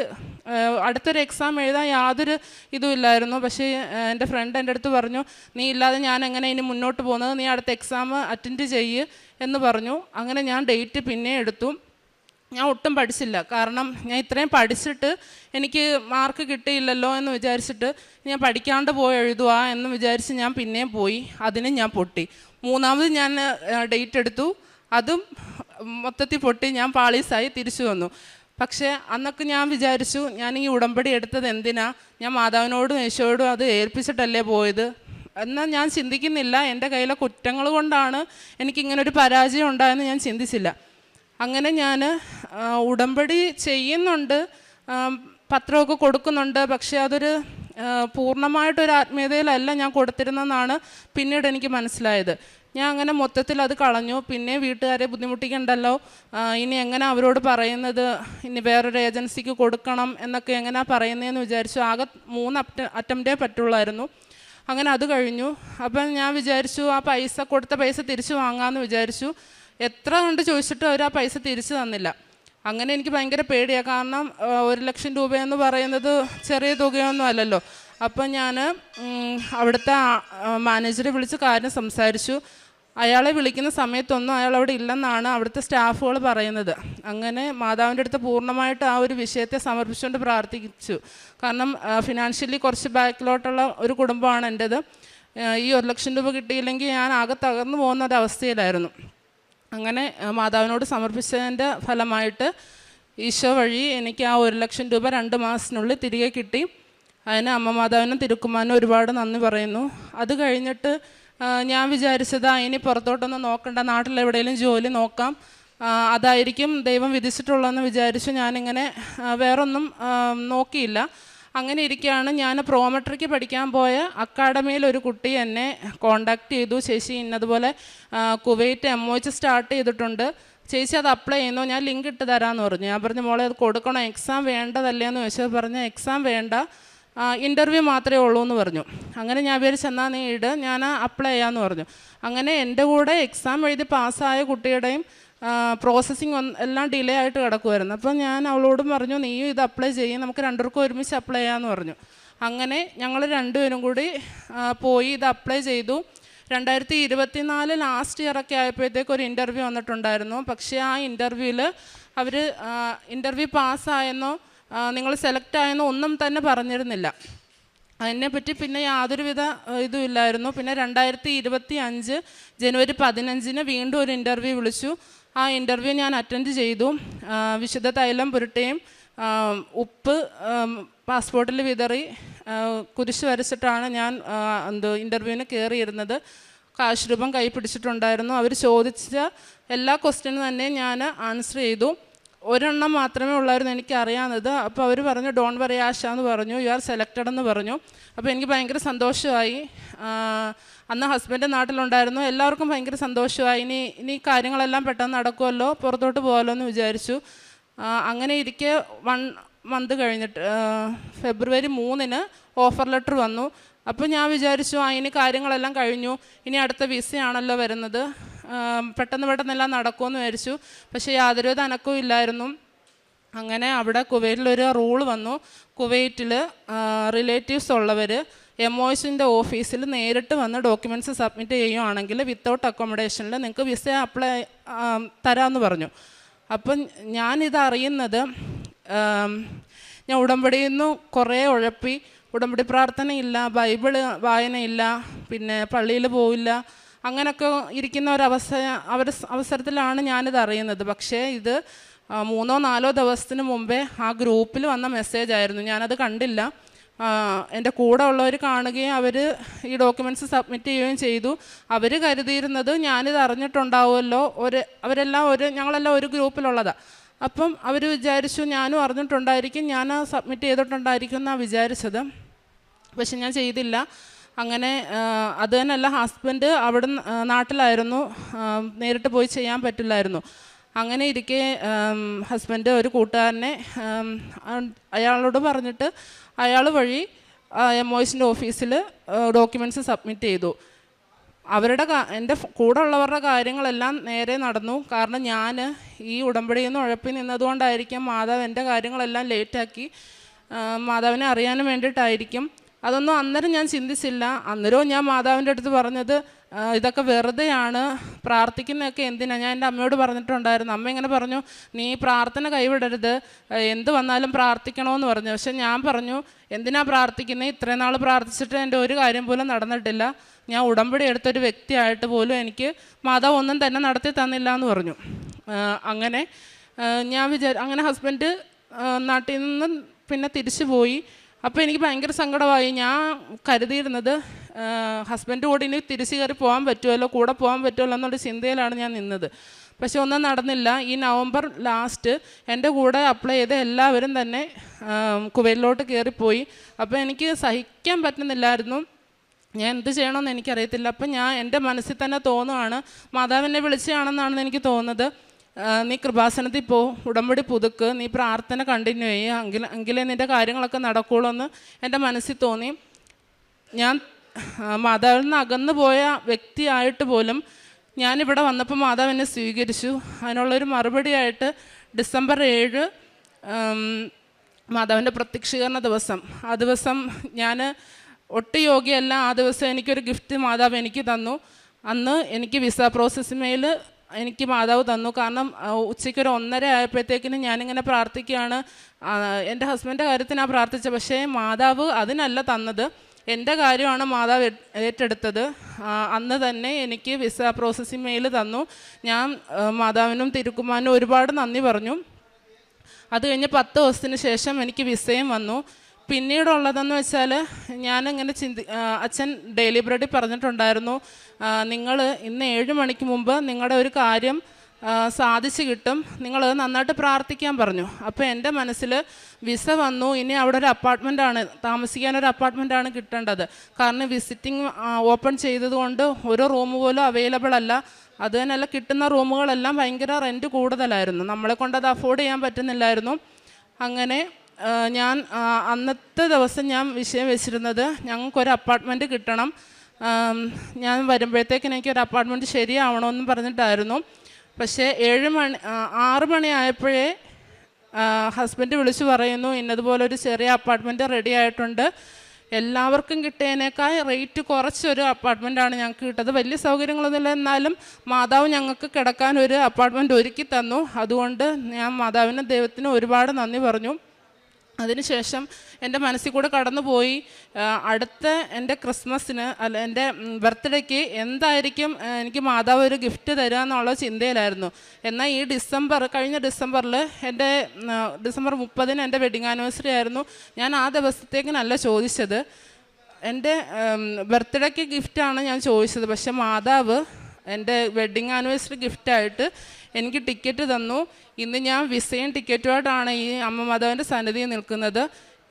അടുത്തൊരു എക്സാം എഴുതാൻ യാതൊരു ഇതും ഇല്ലായിരുന്നു. പക്ഷേ എൻ്റെ ഫ്രണ്ട് എൻ്റെ അടുത്ത് പറഞ്ഞു, നീ ഇല്ലാതെ ഞാൻ എങ്ങനെ ഇനി മുന്നോട്ട് പോകുന്നത്, നീ അടുത്ത എക്സാം അറ്റൻഡ് ചെയ്യ് എന്ന് പറഞ്ഞു. അങ്ങനെ ഞാൻ ഡേറ്റ് പിന്നെ എടുത്തു. ഞാൻ ഒട്ടും പഠിച്ചില്ല. കാരണം ഞാൻ ഇത്രയും പഠിച്ചിട്ട് എനിക്ക് മാർക്ക് കിട്ടിയില്ലല്ലോ എന്ന് വിചാരിച്ചിട്ട് ഞാൻ പഠിക്കാണ്ട് പോയി എഴുതുക എന്ന് വിചാരിച്ച് ഞാൻ പിന്നെയും പോയി. അതിന് ഞാൻ പൊട്ടി. മൂന്നാമത് ഞാൻ ഡേറ്റ് എടുത്തു, അതും മൊത്തത്തിൽ പൊട്ടി. ഞാൻ പാളീസായി തിരിച്ചു വന്നു. പക്ഷേ അന്നൊക്കെ ഞാൻ വിചാരിച്ചു, ഞാൻ ഈ ഉടമ്പടി എടുത്തത് എന്തിനാ, ഞാൻ മാതാവിനോടും യേശോയോടും അത് ഏൽപ്പിച്ചിട്ടല്ലേ പോയത്. എന്നാൽ ഞാൻ ചിന്തിക്കുന്നില്ല എൻ്റെ കയ്യിലെ കുറ്റങ്ങൾ കൊണ്ടാണ് എനിക്കിങ്ങനൊരു പരാജയം ഉണ്ടായെന്ന് ഞാൻ ചിന്തിച്ചില്ല. അങ്ങനെ ഞാൻ ഉടമ്പടി ചെയ്യുന്നുണ്ട്, പത്രമൊക്കെ കൊടുക്കുന്നുണ്ട്. പക്ഷേ അതൊരു പൂർണ്ണമായിട്ടൊരു ആത്മീയതയിലല്ല ഞാൻ കൊടുത്തിരുന്നതെന്നാണ് പിന്നീട് എനിക്ക് മനസ്സിലായത്. ഞാൻ അങ്ങനെ മൊത്തത്തിൽ അത് കളഞ്ഞു. പിന്നെ വീട്ടുകാരെ ബുദ്ധിമുട്ടിക്കണ്ടല്ലോ, ഇനി എങ്ങനെ അവരോട് പറയുന്നത്, ഇനി വേറൊരു ഏജൻസിക്ക് കൊടുക്കണം എന്നൊക്കെ എങ്ങനെയാണ് പറയുന്നതെന്ന് വിചാരിച്ചു. ആകെ 3 അറ്റംപ്റ്റേ പറ്റുള്ളായിരുന്നു. അങ്ങനെ അത് കഴിഞ്ഞു. അപ്പം ഞാൻ വിചാരിച്ചു കൊടുത്ത പൈസ തിരിച്ചു വാങ്ങാമെന്ന് വിചാരിച്ചു. എത്ര കൊണ്ട് ചോദിച്ചിട്ട് അവർ ആ പൈസ തിരിച്ചു തന്നില്ല. അങ്ങനെ എനിക്ക് ഭയങ്കര പേടിയാണ്. കാരണം 1 ലക്ഷം രൂപയെന്ന് പറയുന്നത് ചെറിയ തുകയൊന്നും അല്ലല്ലോ. അപ്പം ഞാൻ അവിടുത്തെ മാനേജറെ വിളിച്ച് കാര്യം സംസാരിച്ചു. അയാളെ വിളിക്കുന്ന സമയത്തൊന്നും അയാൾ അവിടെ ഇല്ലെന്നാണ് അവിടുത്തെ സ്റ്റാഫുകൾ പറയുന്നത്. അങ്ങനെ മാതാവിൻ്റെ അടുത്ത് പൂർണ്ണമായിട്ട് ആ ഒരു വിഷയത്തെ സമർപ്പിച്ചുകൊണ്ട് പ്രാർത്ഥിച്ചു. കാരണം ഫിനാൻഷ്യലി കുറച്ച് ബാക്കിലോട്ടുള്ള ഒരു കുടുംബമാണ് എൻ്റേത്. ഈ 1 ലക്ഷം രൂപ കിട്ടിയില്ലെങ്കിൽ ഞാൻ ആകെ തകർന്നു പോകുന്ന ഒരവസ്ഥയിലായിരുന്നു. അങ്ങനെ മാതാവിനോട് സമർപ്പിച്ചതിൻ്റെ ഫലമായിട്ട് ഈശോ വഴി എനിക്ക് ആ 1 ലക്ഷം രൂപ 2 മാസത്തിനുള്ളിൽ തിരികെ കിട്ടി. അതിന് അമ്മ മാതാവിനും തിരുക്കുമാരനും ഒരുപാട് നന്ദി പറയുന്നു. അത് കഴിഞ്ഞിട്ട് ഞാൻ വിചാരിച്ചത് ഇനി പുറത്തോട്ടൊന്നും നോക്കണ്ട, നാട്ടിലെവിടെയെങ്കിലും ജോലി നോക്കാം, അതായിരിക്കും ദൈവം വിധിച്ചിട്ടുള്ളതെന്ന് വിചാരിച്ചു. ഞാനിങ്ങനെ വേറൊന്നും നോക്കിയില്ല. അങ്ങനെ ഇരിക്കുകയാണ് ഞാൻ പ്രോമെട്രിക്ക് പഠിക്കാൻ പോയ അക്കാഡമിയിൽ ഒരു കുട്ടി എന്നെ കോണ്ടാക്ട് ചെയ്തു. ചേച്ചി ഇന്നതുപോലെ കുവൈറ്റ് MOH സ്റ്റാർട്ട് ചെയ്തിട്ടുണ്ട്, ചേച്ചി അത് അപ്ലൈ ചെയ്യുന്നു, ഞാൻ ലിങ്ക് ഇട്ട് തരാമെന്ന് പറഞ്ഞു. ഞാൻ പറഞ്ഞു, മോളെ അത് കൊടുക്കണം, എക്സാം വേണ്ടതല്ലേ എന്ന് ചോദിച്ചാൽ പറഞ്ഞു, എക്സാം വേണ്ട, ഇൻ്റർവ്യൂ മാത്രമേ ഉള്ളൂ എന്ന് പറഞ്ഞു. അങ്ങനെ ഞാൻ വിചാരിച്ചു എന്നാൽ നീ ഇട്, ഞാൻ അപ്ലൈ ചെയ്യാമെന്ന് പറഞ്ഞു. അങ്ങനെ എൻ്റെ കൂടെ എക്സാം എഴുതി പാസ്സായ കുട്ടിയുടെയും പ്രോസസ്സിങ് എല്ലാം ഡിലേ ആയിട്ട് കിടക്കുമായിരുന്നു. അപ്പം ഞാൻ അവളോടും പറഞ്ഞു, നീയും ഇത് അപ്ലൈ ചെയ്യും, നമുക്ക് 2 പേർക്കും ഒരുമിച്ച് അപ്ലൈ ചെയ്യാമെന്ന് പറഞ്ഞു. അങ്ങനെ ഞങ്ങൾ 2 പേരും കൂടി പോയി ഇത് അപ്ലൈ ചെയ്തു. 2024 ലാസ്റ്റ് ഇയറൊക്കെ ആയപ്പോഴത്തേക്ക് ഒരു ഇൻ്റർവ്യൂ വന്നിട്ടുണ്ടായിരുന്നു. പക്ഷേ ആ ഇൻ്റർവ്യൂവിൽ അവർ ഇൻ്റർവ്യൂ പാസ്സായെന്നോ നിങ്ങൾ സെലക്ട് ആയെന്നോ ഒന്നും തന്നെ പറഞ്ഞിരുന്നില്ല. അതിനെപ്പറ്റി പിന്നെ യാതൊരുവിധ ഇതും ഇല്ലായിരുന്നു. പിന്നെ 2025 ജനുവരി 15 വീണ്ടും ഒരു ഇൻ്റർവ്യൂ വിളിച്ചു. ആ ഇൻ്റർവ്യൂ ഞാൻ അറ്റൻഡ് ചെയ്തു. വിശുദ്ധ തൈലം പുരട്ടുകയും ഉപ്പ് പാസ്പോർട്ടിൽ വിതറി കുരിശ് വരച്ചിട്ടാണ് ഞാൻ ഇൻ്റർവ്യൂവിന് കയറിയിരുന്നത്. കാശ് രൂപം കൈ പിടിച്ചിട്ടുണ്ടായിരുന്നു. അവർ ചോദിച്ച എല്ലാ ക്വസ്റ്റ്യനും തന്നെ ഞാൻ ആൻസർ ചെയ്തു. ഒരെണ്ണം മാത്രമേ ഉള്ളായിരുന്നു എനിക്കറിയാവുന്നത്. അപ്പോൾ അവർ പറഞ്ഞു ഡോൺ വറി ആശ എന്ന് പറഞ്ഞു, യു ആർ സെലക്റ്റഡ് എന്ന് പറഞ്ഞു. അപ്പോൾ എനിക്ക് ഭയങ്കര സന്തോഷമായി. അന്ന് ഹസ്ബൻഡ് നാട്ടിലുണ്ടായിരുന്നു. എല്ലാവർക്കും ഭയങ്കര സന്തോഷമായി. ഇനി കാര്യങ്ങളെല്ലാം പെട്ടെന്ന് നടക്കുമല്ലോ, പുറത്തോട്ട് പോകാമല്ലോ എന്ന് വിചാരിച്ചു. അങ്ങനെ ഇരിക്കെ 1 മന്ത് കഴിഞ്ഞിട്ട് ഫെബ്രുവരി 3-ന് ഓഫർ ലെറ്റർ വന്നു. അപ്പോൾ ഞാൻ വിചാരിച്ചു ഇനി കാര്യങ്ങളെല്ലാം കഴിഞ്ഞു, ഇനി അടുത്ത വിസയാണല്ലോ വരുന്നത്, പെട്ടെന്നെല്ലാം നടക്കുമെന്ന് വിചാരിച്ചു. പക്ഷേ യാതൊരുവിധ അനക്കവും ഇല്ലായിരുന്നു. അങ്ങനെ അവിടെ കുവൈറ്റിലൊരു റൂൾ വന്നു. കുവൈറ്റിൽ റിലേറ്റീവ്സ് ഉള്ളവർ MOHൻ്റെ ഓഫീസിൽ നേരിട്ട് വന്ന് ഡോക്യുമെൻറ്റ്സ് സബ്മിറ്റ് ചെയ്യുകയാണെങ്കിൽ വിത്തൗട്ട് അക്കോമഡേഷനിൽ നിങ്ങൾക്ക് വിസ അപ്ലൈ തരാമെന്ന് പറഞ്ഞു. അപ്പം ഞാനിതറിയുന്നത് ഞാൻ ഉടമ്പടിയിൽ നിന്ന് കുറേ ഉഴപ്പി, ഉടമ്പടി പ്രാർത്ഥനയില്ല, ബൈബിള് വായനയില്ല, പിന്നെ പള്ളിയിൽ പോവില്ല, അങ്ങനെയൊക്കെ ഇരിക്കുന്ന അവസരത്തിലാണ് ഞാനിത് അറിയുന്നത്. പക്ഷേ ഇത് 3-4 ദിവസത്തിന് മുമ്പേ ആ ഗ്രൂപ്പിൽ വന്ന മെസ്സേജ് ആയിരുന്നു. ഞാനത് കണ്ടില്ല. എൻ്റെ കൂടെ ഉള്ളവർ കാണുകയും അവർ ഈ ഡോക്യുമെൻറ്റ്സ് സബ്മിറ്റ് ചെയ്യുകയും ചെയ്തു. അവർ കരുതിയിരുന്നത് ഞാനിത് അറിഞ്ഞിട്ടുണ്ടാവുമല്ലോ, ഞങ്ങളെല്ലാം ഒരു ഗ്രൂപ്പിലുള്ളതാണ്. അപ്പം അവർ വിചാരിച്ചു ഞാനും അറിഞ്ഞിട്ടുണ്ടായിരിക്കും, ഞാൻ സബ്മിറ്റ് ചെയ്തിട്ടുണ്ടായിരിക്കും എന്നാണ് വിചാരിച്ചത്. പക്ഷെ ഞാൻ ചെയ്തില്ല. അങ്ങനെ അത് തന്നെയല്ല, ഹസ്ബൻഡ് അവിടെ നാട്ടിലായിരുന്നു, നേരിട്ട് പോയി ചെയ്യാൻ പറ്റില്ലായിരുന്നു. അങ്ങനെ ഇരിക്കെ ഹസ്ബൻഡ് ഒരു കൂട്ടുകാരനെ അയാളോട് പറഞ്ഞിട്ട് അയാൾ വഴി MOHൻ്റെ ഓഫീസിൽ ഡോക്യുമെൻറ്റ്സ് സബ്മിറ്റ് ചെയ്തു. എൻ്റെ കൂടെ ഉള്ളവരുടെ കാര്യങ്ങളെല്ലാം നേരെ നടന്നു. കാരണം ഞാൻ ഈ ഉടമ്പടിയിൽ നിന്ന് ഉഴപ്പി നിന്നതുകൊണ്ടായിരിക്കും മാതാവ് എൻ്റെ കാര്യങ്ങളെല്ലാം ലേറ്റാക്കി. മാതാവിനെ അറിയാനും വേണ്ടിയിട്ടായിരിക്കും. അതൊന്നും അന്നേരം ഞാൻ ചിന്തിച്ചില്ല. അന്നേരവും ഞാൻ മാതാവിൻ്റെ അടുത്ത് പറഞ്ഞത് ഇതൊക്കെ വെറുതെയാണ്, പ്രാർത്ഥിക്കുന്നതൊക്കെ എന്തിനാണ്. ഞാൻ എൻ്റെ അമ്മയോട് പറഞ്ഞിട്ടുണ്ടായിരുന്നു. അമ്മ ഇങ്ങനെ പറഞ്ഞു, നീ പ്രാർത്ഥന കൈവിടരുത്, എന്ത് വന്നാലും പ്രാർത്ഥിക്കണമെന്ന് പറഞ്ഞു. പക്ഷെ ഞാൻ പറഞ്ഞു, എന്തിനാ പ്രാർത്ഥിക്കുന്നത്, ഇത്രയും നാൾ പ്രാർത്ഥിച്ചിട്ട് എൻ്റെ ഒരു കാര്യം പോലും നടന്നിട്ടില്ല. ഞാൻ ഉടമ്പടി എടുത്തൊരു വ്യക്തിയായിട്ട് പോലും എനിക്ക് മാതാവ് ഒന്നും തന്നെ നടത്തി തന്നില്ല എന്ന് പറഞ്ഞു. അങ്ങനെ അങ്ങനെ ഹസ്ബൻഡ് നാട്ടിൽ നിന്ന് പിന്നെ തിരിച്ചു പോയി. അപ്പോൾ എനിക്ക് ഭയങ്കര സങ്കടമായി. ഞാൻ കരുതിയിരുന്നത് ഹസ്ബൻഡ് കൂടി ഇനി തിരിച്ചു കയറി പോകാൻ പറ്റുമല്ലോ, കൂടെ പോകാൻ പറ്റുമല്ലോ എന്നുള്ള ചിന്തയിലാണ് ഞാൻ നിന്നത്. പക്ഷെ ഒന്നും നടന്നില്ല. ഈ നവംബർ ലാസ്റ്റ് എൻ്റെ കൂടെ അപ്ലൈ ചെയ്ത എല്ലാവരും തന്നെ കുവൈറ്റിലോട്ട് കയറിപ്പോയി. അപ്പോൾ എനിക്ക് സഹിക്കാൻ പറ്റുന്നില്ലായിരുന്നു. ഞാൻ എന്ത് ചെയ്യണമെന്ന് എനിക്കറിയത്തില്ല. അപ്പം ഞാൻ എൻ്റെ മനസ്സിൽ തന്നെ തോന്നുകയാണ്, മാതാവിനെ വിളിച്ചാണെന്നാണ് എനിക്ക് തോന്നുന്നത്, നീ കൃപാസനത്തിൽ പോ, ഉടമ്പടി പുതുക്ക്, നീ പ്രാർത്ഥന കണ്ടിന്യൂ ചെയ്യുക, എങ്കിലേ നിൻ്റെ കാര്യങ്ങളൊക്കെ നടക്കുകയുള്ളൂ എന്ന് എൻ്റെ മനസ്സിൽ തോന്നി. ഞാൻ മാതാവിൽ നിന്ന് അകന്നു പോയ വ്യക്തിയായിട്ട് പോലും ഞാനിവിടെ വന്നപ്പോൾ മാതാവ് എന്നെ സ്വീകരിച്ചു. അതിനുള്ളൊരു മറുപടിയായിട്ട് ഡിസംബർ 7 മാതാവിൻ്റെ പ്രത്യക്ഷീകരണ ദിവസം, ആ ദിവസം ഞാൻ ഒട്ടും യോഗ്യയല്ല. ആ ദിവസം എനിക്കൊരു ഗിഫ്റ്റ് മാതാവ് എനിക്ക് തന്നു. അന്ന് എനിക്ക് വിസ പ്രോസസ്സിംഗ് എനിക്ക് മാതാവ് തന്നു. കാരണം ഉച്ചയ്ക്കൊരു 1:30 ആയപ്പോഴത്തേക്കിനും ഞാനിങ്ങനെ പ്രാർത്ഥിക്കുകയാണ്. എൻ്റെ ഹസ്ബൻഡിൻ്റെ കാര്യത്തിനാണ് പ്രാർത്ഥിച്ചത്. പക്ഷേ മാതാവ് അതിനല്ല തന്നത്, എൻ്റെ കാര്യമാണ് മാതാവ് ഏറ്റെടുത്തത്. അന്ന് തന്നെ എനിക്ക് വിസ പ്രോസസ്സിംഗ് തന്നു. ഞാൻ മാതാവിനും തിരുക്കുമാനും ഒരുപാട് നന്ദി പറഞ്ഞു. അത് കഴിഞ്ഞ് 10 ദിവസത്തിന് ശേഷം എനിക്ക് വിസയും വന്നു. പിന്നീടുള്ളതെന്ന് വെച്ചാൽ ഞാനിങ്ങനെ അച്ഛൻ ഡെയിലി ബ്രെഡിൽ പറഞ്ഞിട്ടുണ്ടായിരുന്നു, നിങ്ങൾ ഇന്ന് 7 മണിക്ക് മുമ്പ് നിങ്ങളുടെ ഒരു കാര്യം സാധിച്ചു കിട്ടും, നിങ്ങൾ നന്നായിട്ട് പ്രാർത്ഥിക്കാൻ പറഞ്ഞു. അപ്പോൾ എൻ്റെ മനസ്സിൽ വിസ വന്നു, ഇനി അവിടെ ഒരു അപ്പാർട്ട്മെൻറ്റാണ്, താമസിക്കാനൊരു അപ്പാർട്ട്മെൻറ്റാണ് കിട്ടേണ്ടത്. കാരണം വിസിറ്റിംഗ് ഓപ്പൺ ചെയ്തതുകൊണ്ട് ഒരു റൂം പോലും അവൈലബിൾ അല്ല. അത് തന്നെയല്ല, കിട്ടുന്ന റൂമുകളെല്ലാം ഭയങ്കര റെൻറ്റ് കൂടുതലായിരുന്നു, നമ്മളെ കൊണ്ട് അത് അഫോർഡ് ചെയ്യാൻ പറ്റുന്നില്ലായിരുന്നു. അങ്ങനെ ഞാൻ അന്നത്തെ ദിവസം ഞാൻ വിഷയം വെച്ചിരുന്നത് ഞങ്ങൾക്കൊരു അപ്പാർട്ട്മെൻറ്റ് കിട്ടണം, ഞാൻ വരുമ്പോഴത്തേക്കിന് എനിക്കൊരു അപ്പാർട്ട്മെൻറ്റ് ശരിയാവണമെന്ന് പറഞ്ഞിട്ടായിരുന്നു. പക്ഷേ 6 മണി ആയപ്പോഴേ ഹസ്ബൻഡ് വിളിച്ചു പറയുന്നു, ഇന്നതുപോലൊരു ചെറിയ അപ്പാർട്ട്മെൻറ്റ് റെഡി ആയിട്ടുണ്ട്, എല്ലാവർക്കും കിട്ടിയതിനേക്കാൾ റേറ്റ് കുറച്ചൊരു അപ്പാർട്ട്മെൻറ്റാണ് ഞങ്ങൾക്ക് കിട്ടത്. വലിയ സൗകര്യങ്ങളൊന്നുമില്ല, എന്നാലും മാതാവ് ഞങ്ങൾക്ക് കിടക്കാൻ ഒരു അപ്പാർട്ട്മെൻറ്റ് ഒരുക്കി തന്നു. അതുകൊണ്ട് ഞാൻ മാതാവിനും ദൈവത്തിനും ഒരുപാട് നന്ദി പറഞ്ഞു. അതിനുശേഷം എൻ്റെ മനസ്സിൽ കൂടെ കടന്നുപോയി, അടുത്ത എൻ്റെ ക്രിസ്മസിന് എൻ്റെ ബർത്ത്ഡേക്ക് എന്തായിരിക്കും എനിക്ക് മാതാവ് ഒരു ഗിഫ്റ്റ് തരിക എന്നുള്ള ചിന്തയിലായിരുന്നു. എന്നാൽ ഈ കഴിഞ്ഞ ഡിസംബറിൽ എൻ്റെ ഡിസംബർ 30-ന് എൻ്റെ വെഡിങ് ആനിവേഴ്സറി ആയിരുന്നു. ഞാൻ ആ ദിവസത്തേക്കിനല്ല ചോദിച്ചത്, എൻ്റെ ബർത്ത്ഡേക്ക് ഗിഫ്റ്റാണ് ഞാൻ ചോദിച്ചത്. പക്ഷെ മാതാവ് എൻ്റെ വെഡ്ഡിങ് ആനിവേഴ്സറി ഗിഫ്റ്റായിട്ട് എനിക്ക് ടിക്കറ്റ് തന്നു. ഇന്ന് ഞാൻ വിസയും ടിക്കറ്റുമായിട്ടാണ് ഈ അമ്മ മാതാവിൻ്റെ സന്നിധിയിൽ നിൽക്കുന്നത്.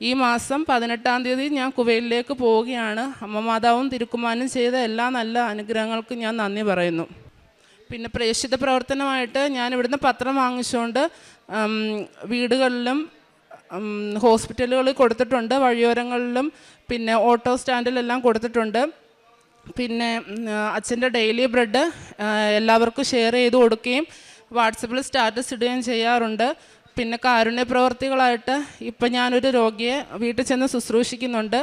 ഈ മാസം 18-ാം തീയതി ഞാൻ കുവൈറ്റിലേക്ക് പോവുകയാണ്. അമ്മ മാതാവും തിരുക്കുമാരനും ചെയ്ത എല്ലാ നല്ല അനുഗ്രഹങ്ങൾക്കും ഞാൻ നന്ദി പറയുന്നു. പിന്നെ പ്രേക്ഷിത പ്രവർത്തനമായിട്ട് ഞാൻ ഇവിടുന്ന് പത്രം വാങ്ങിച്ചുകൊണ്ട് വീടുകളിലും ഹോസ്പിറ്റലുകളിൽ കൊടുത്തിട്ടുണ്ട്, വഴിയോരങ്ങളിലും പിന്നെ ഓട്ടോ സ്റ്റാൻഡിലെല്ലാം കൊടുത്തിട്ടുണ്ട്. പിന്നെ അച്ഛൻ്റെ ഡെയിലി ബ്രെഡ് എല്ലാവർക്കും ഷെയർ ചെയ്ത് കൊടുക്കുകയും വാട്സപ്പിൽ സ്റ്റാറ്റസ് ഇടുകയും ചെയ്യാറുണ്ട്. പിന്നെ കാരുണ്യ പ്രവർത്തികളായിട്ട് ഇപ്പം ഞാനൊരു രോഗിയെ വീട്ടിൽ ചെന്ന് ശുശ്രൂഷിക്കുന്നുണ്ട്.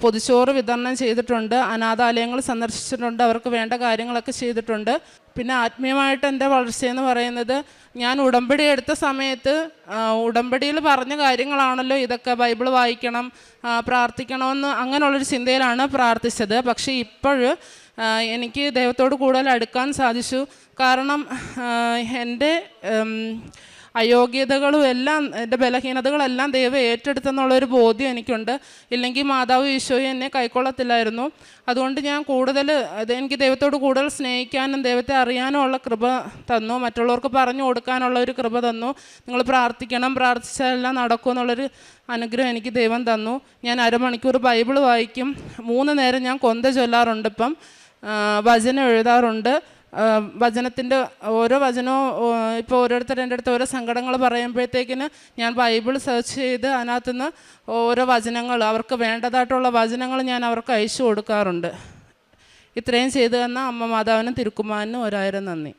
പൊതിച്ചോറ് വിതരണം ചെയ്തിട്ടുണ്ട്, അനാഥാലയങ്ങൾ സന്ദർശിച്ചിട്ടുണ്ട്, അവർക്ക് വേണ്ട കാര്യങ്ങളൊക്കെ ചെയ്തിട്ടുണ്ട്. പിന്നെ ആത്മീയമായിട്ട് എൻ്റെ വളർച്ചയെന്ന് പറയുന്നത്, ഞാൻ ഉടമ്പടി എടുത്ത സമയത്ത് ഉടമ്പടിയിൽ പറഞ്ഞ കാര്യങ്ങളാണല്ലോ ഇതൊക്കെ, ബൈബിൾ വായിക്കണം, പ്രാർത്ഥിക്കണമെന്ന് അങ്ങനെയുള്ളൊരു ചിന്തയിലാണ് പ്രാർത്ഥിച്ചത്. പക്ഷേ ഇപ്പോൾ എനിക്ക് ദൈവത്തോട് കൂടുതൽ അടുക്കാൻ സാധിച്ചു. കാരണം എൻ്റെ അയോഗ്യതകളും എല്ലാം എൻ്റെ ബലഹീനതകളെല്ലാം ദൈവം ഏറ്റെടുത്തെന്നുള്ളൊരു ബോധ്യം എനിക്കുണ്ട്. ഇല്ലെങ്കിൽ മാതാവ് ഈശോയും എന്നെ കൈക്കൊള്ളത്തില്ലായിരുന്നു. അതുകൊണ്ട് ഞാൻ കൂടുതൽ എനിക്ക് ദൈവത്തോട് കൂടുതൽ സ്നേഹിക്കാനും ദൈവത്തെ അറിയാനും ഉള്ള കൃപ തന്നു. മറ്റുള്ളവർക്ക് പറഞ്ഞു കൊടുക്കാനുള്ള ഒരു കൃപ തന്നു. നിങ്ങൾ പ്രാർത്ഥിക്കണം, പ്രാർത്ഥിച്ചാൽ എല്ലാം നടക്കും എന്നുള്ളൊരു അനുഗ്രഹം എനിക്ക് ദൈവം തന്നു. ഞാൻ അരമണിക്കൂർ ബൈബിൾ വായിക്കും. 3 നേരം ഞാൻ കൊന്ത ചൊല്ലാറുണ്ട്. ഇപ്പം വചനം എഴുതാറുണ്ട്. വചനത്തിൻ്റെ ഓരോ വചനവും ഇപ്പോൾ ഓരോരുത്തർ എൻ്റെ അടുത്ത് ഓരോ സങ്കടങ്ങൾ പറയുമ്പോഴത്തേക്കിന് ഞാൻ ബൈബിൾ സെർച്ച് ചെയ്ത് അതിനകത്തുനിന്ന് ഓരോ വചനങ്ങൾ, അവർക്ക് വേണ്ടതായിട്ടുള്ള വചനങ്ങൾ ഞാൻ അവർക്ക് അയച്ചു കൊടുക്കാറുണ്ട്. ഇത്രയും ചെയ്തു തന്ന അമ്മ മാതാവിനും തിരുക്കുമാരനും 1000 നന്ദി.